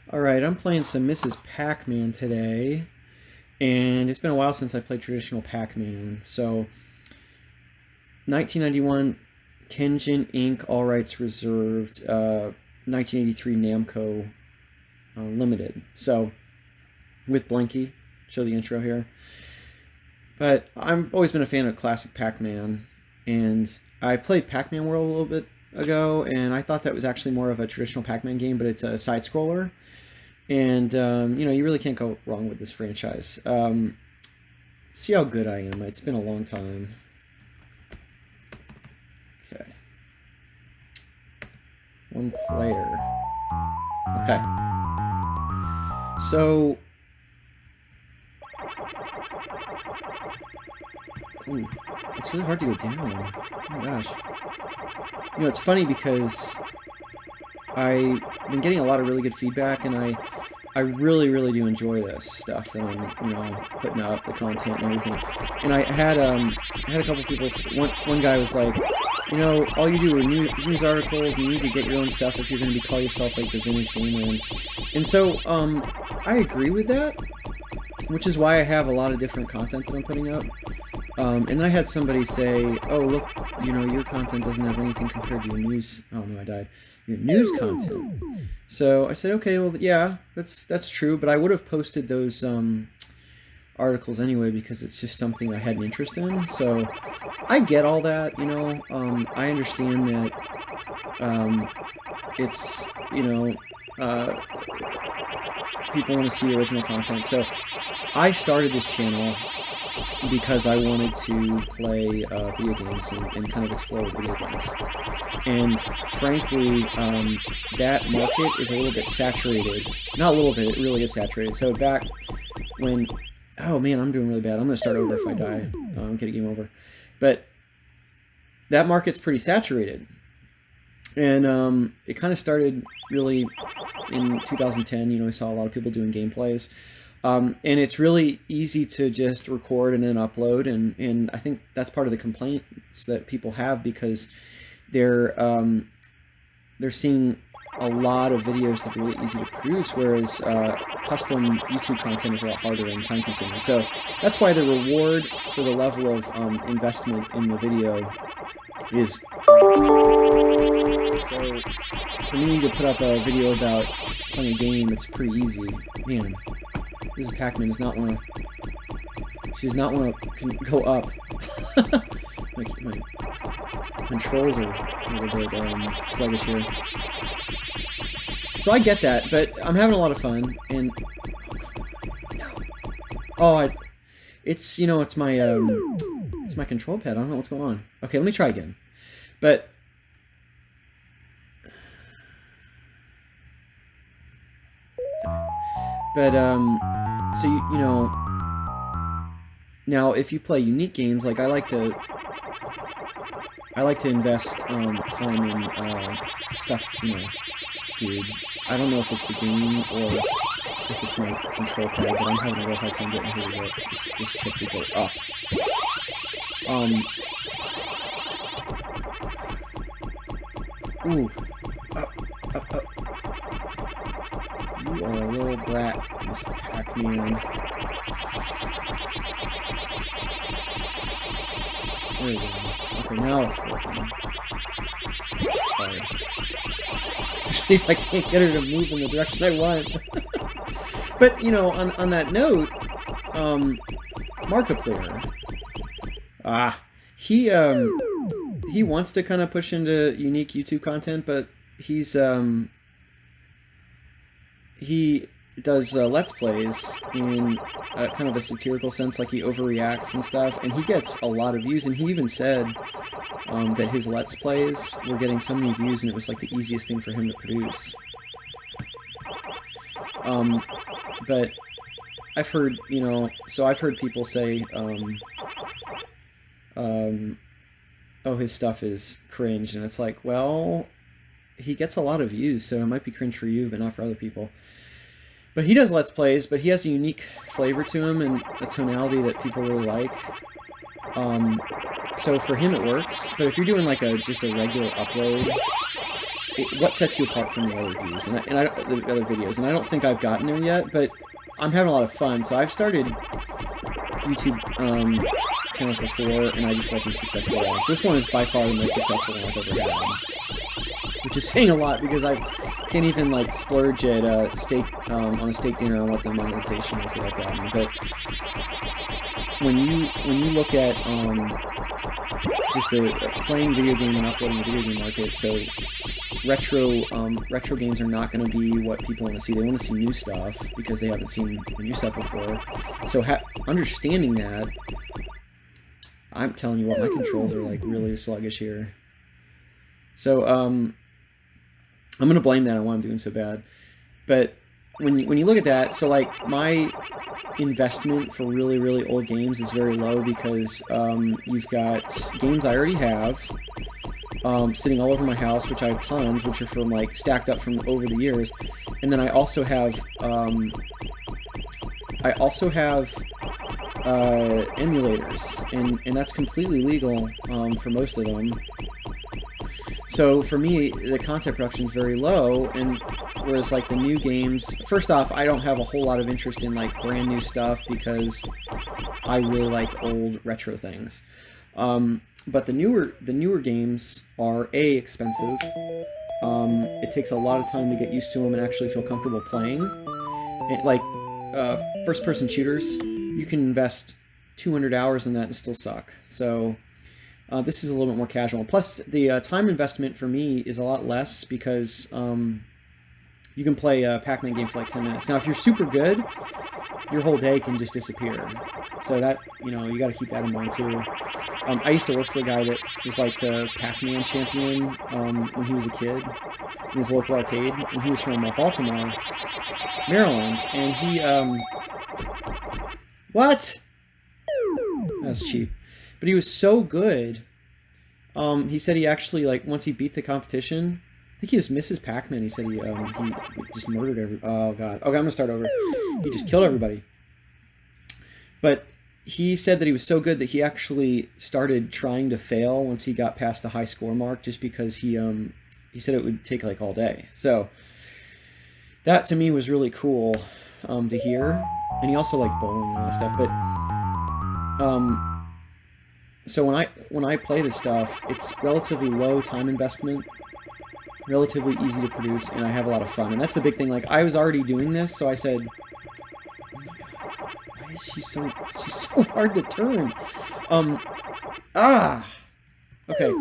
Alright, I'm playing some Mrs. Pac Man today, and it's been a while since I played traditional Pac Man. So, 1991, Tenjin Inc., all rights reserved, 1983 Namco Limited. So, with Blinky, show the intro here. But I've always been a fan of classic Pac Man, and I played Pac Man World a little bit ago, and I thought that was actually more of a traditional Pac Man game, but it's a side scroller. And, you know, you really can't go wrong with this franchise. See how good I am. It's been a long time. Okay. One player. Okay. So... Ooh, it's really hard to go down. Oh my gosh. You know, it's funny because I've been getting a lot of really good feedback, and I really do enjoy this stuff that I'm, you know, putting up, the content and everything. And I had a couple people. One guy was like, you know, all you do are news articles, and you need to get your own stuff if you're going to call yourself like the vintage gamer. And so I agree with that, which is why I have a lot of different content that I'm putting up. And then I had somebody say, oh, look, you know, your content doesn't have anything compared to your news. Oh, no, I died. Your news content. So I said, okay, well, yeah, that's true, but I would have posted those articles anyway because it's just something I had an interest in. So I get all that, you know. I understand that it's, you know, people want to see original content. So I started this channel because I wanted to play video games and kind of explore video games. And frankly, that market is a little bit saturated. Not a little bit, it really is saturated. So back when... Oh man, I'm doing really bad. I'm going to start over if I die. I'm getting game over. But that market's pretty saturated. And it kind of started really in 2010. You know, I saw a lot of people doing gameplays. And it's really easy to just record and then upload, and I think that's part of the complaints that people have because they're seeing a lot of videos that are really easy to produce, whereas custom YouTube content is a lot harder and time-consuming. So that's why the reward for the level of investment in the video is... So for me to put up a video about playing a game, it's pretty easy. Man. Mrs. Pac Man does not want to... She does not want to go up. my controls are a little bit sluggish here. So I get that, but I'm having a lot of fun, and... Oh, it's, you know, it's my control pad. I don't know what's going on. Okay, let me try again. But... so you know, now if you play unique games, like I like to invest time in stuff, you know, dude. I don't know if it's the game or if it's my control pad, but I'm having a real hard time getting here to get this chip to go up. Ooh, up. You are a little brat, Mr. Pac Man. There we go. Okay, now it's working. Sorry. Especially if I can't get her to move in the direction I want. But, you know, on that note, Markiplier. He wants to kind of push into unique YouTube content, but he's, he does Let's Plays in kind of a satirical sense, like he overreacts and stuff, and he gets a lot of views, and he even said that his Let's Plays were getting so many views, and it was like the easiest thing for him to produce. But I've heard, you know, so I've heard people say, oh, his stuff is cringe, and it's like, well... He gets a lot of views, so it might be cringe for you, but not for other people. But he does Let's Plays, but he has a unique flavor to him and a tonality that people really like. So for him it works, but if you're doing like just a regular upload, what sets you apart from the other views the other videos, and I don't think I've gotten there yet, but I'm having a lot of fun. So I've started YouTube channels before, and I just wasn't successful at all. So this one is by far the most successful one I've ever had, which is saying a lot because I can't even like splurge at on a steak dinner on what the monetization is that I've gotten. But when you look at just the playing video game and uploading the video game market, so retro games are not going to be what people want to see. They want to see new stuff because they haven't seen the new stuff before. So understanding that, I'm telling you what, my controls are like really sluggish here. So I'm going to blame that on why I'm doing so bad. But when you look at that, so like my investment for really, really old games is very low because you've got games I already have sitting all over my house, which I have tons, which are from like stacked up from over the years, and then I also have emulators, and that's completely legal for most of them. So for me, the content production is very low, and whereas like the new games, first off, I don't have a whole lot of interest in like brand new stuff because I really like old retro things. But the newer games are expensive. It takes a lot of time to get used to them and actually feel comfortable playing. Like first-person shooters, you can invest 200 hours in that and still suck. So this is a little bit more casual. Plus, the time investment for me is a lot less because you can play a Pac Man game for like 10 minutes. Now, if you're super good, your whole day can just disappear. So that, you got to keep that in mind too. I used to work for a guy that was like the Pac Man champion when he was a kid in his local arcade, and he was from Baltimore, Maryland, and he, what? That's cheap. But he was so good. He said he actually, like, once he beat the competition, I think he was Mrs. Pac-Man. He said he just murdered oh god. Okay, I'm gonna start over. He just killed everybody. But he said that he was so good that he actually started trying to fail once he got past the high score mark, just because he said it would take like all day. So that to me was really cool to hear. And he also liked bowling and all that stuff. But so when I play this stuff, it's relatively low time investment, relatively easy to produce, and I have a lot of fun. And that's the big thing. Like, I was already doing this, so I said, why is she's so hard to turn? Okay.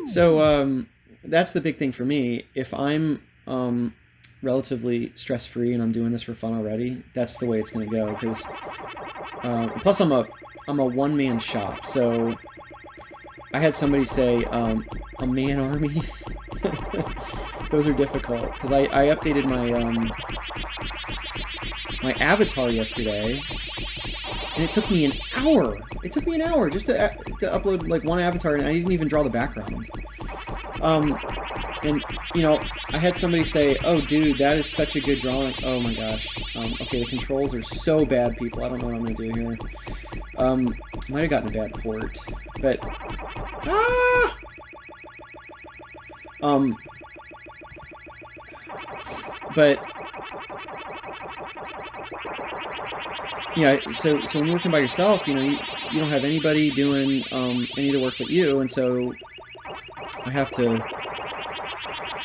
So that's the big thing for me. If I'm relatively stress-free and I'm doing this for fun already, that's the way it's going to go. Because plus I'm a one-man shop, so I had somebody say a man army. Those are difficult because I updated my my avatar yesterday, and it took me an hour. It took me an hour just to upload like one avatar, and I didn't even draw the background. And I had somebody say, "Oh, dude, that is such a good drawing." Oh my gosh. Okay, the controls are so bad, people. I don't know what I'm gonna do here. Might have gotten a bad port, but but yeah. So when you're working by yourself, you don't have anybody doing any of the work but you, and so I have to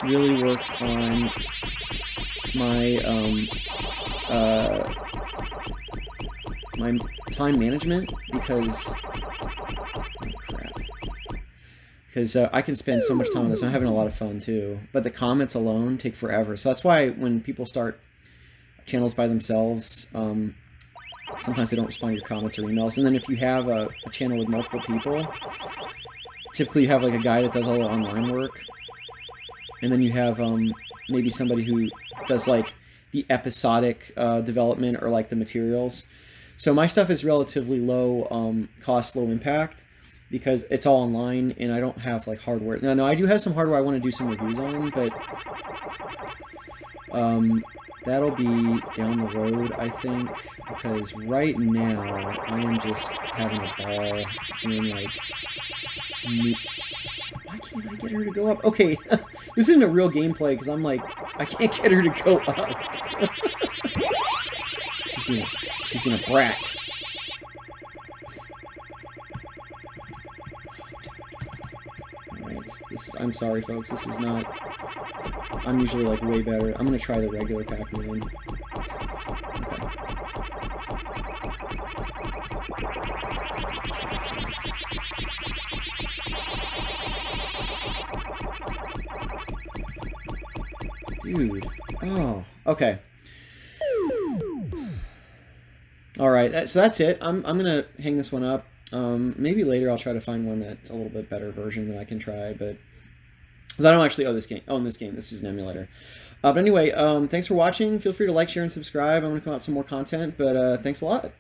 really work on my my time management because I can spend so much time on this. I'm having a lot of fun too, but the comments alone take forever. So that's why when people start channels by themselves, sometimes they don't respond to your comments or emails. And then if you have a channel with multiple people, typically you have like a guy that does all the online work, and then you have maybe somebody who does like the episodic development or like the materials. So my stuff is relatively low cost, low impact, because it's all online and I don't have like hardware. No, I do have some hardware I want to do some reviews on, but that'll be down the road, I think, because right now I am just having a ball doing like Why can't I get her to go up? Okay, this isn't a real gameplay because I'm like, I can't get her to go up. she's being a brat. Alright, I'm sorry folks, this is not... I'm usually like way better. I'm gonna try the regular Pac Man. Dude. Oh. Okay. Alright, so that's it. I'm gonna hang this one up. Maybe later I'll try to find one that's a little bit better version that I can try, but... Because I don't actually own this game. This is an emulator. But anyway, thanks for watching. Feel free to like, share, and subscribe. I'm going to come out with some more content, but thanks a lot.